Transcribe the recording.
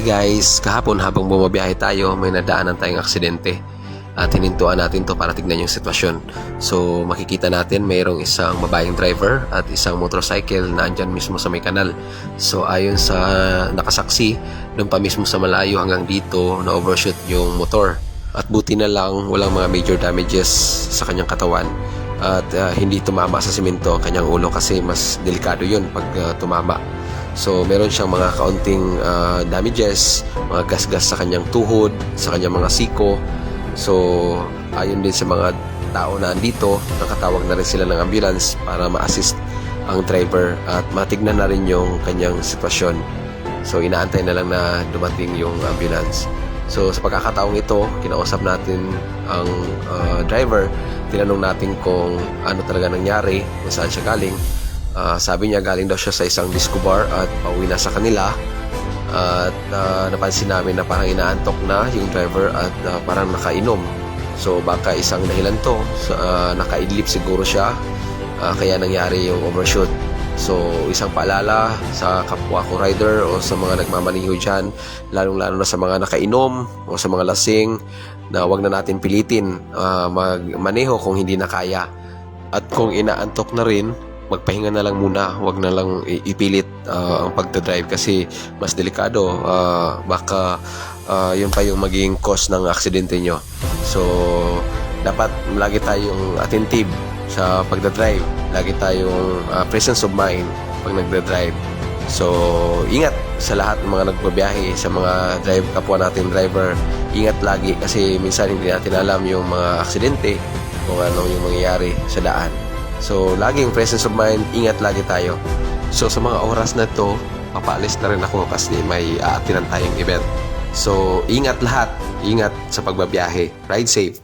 Hi guys, kahapon habang bumabiyahe tayo may nadaanan tayong aksidente at hinintuan natin to para tignan yung sitwasyon. So makikita natin mayroong isang babaeng driver at isang motorcycle na andyan mismo sa may kanal. So ayon sa nakasaksi, doon pa mismo sa malayo hanggang dito na overshoot yung motor. At buti na lang walang mga major damages sa kanyang katawan at hindi tumama sa simento ang kanyang ulo kasi mas delikado yun pag tumama. So meron siyang mga kaunting damages, mga gasgas sa kanyang tuhod, sa kanyang mga siko. So ayon din sa mga tao na andito, nakatawag na rin sila ng ambulance para ma-assist ang driver at matignan na rin yung kanyang sitwasyon. So inaantay na lang na dumating yung ambulance. So sa pagkakataong ito, kinausap natin ang driver, tinanong natin kung ano talaga nangyari, kung saan siya galing. Sabi niya galing daw siya sa isang disco bar at pauwi na sa kanila at napansin namin na parang inaantok na yung driver at parang nakainom. So baka isang dahilan to, nakaidlip siguro siya kaya nangyari yung overshoot. So isang paalala sa kapwa ko rider o sa mga nagmamaniho dyan, lalong-lalo na sa mga nakainom o sa mga lasing, na wag na natin pilitin magmaneho kung hindi na kaya. At kung inaantok na rin, magpahinga na lang muna, wag na lang ipilit ang pagdadrive kasi mas delikado, baka yun pa yung maging cause ng aksidente nyo. So dapat lagi tayong attentive sa pagdadrive, lagi tayong presence of mind pag nagdadrive. So ingat sa lahat ng mga nagbabiyahe, sa mga kapwa natin driver, ingat lagi kasi minsan hindi natin alam yung mga aksidente kung ano yung mangyayari sa daan. So, laging presence of mind, ingat lagi tayo. So, sa mga oras na to, papaalis na rin ako kasi may aatinan tayong event. So, ingat lahat. Ingat sa pagbabiyahe. Ride safe.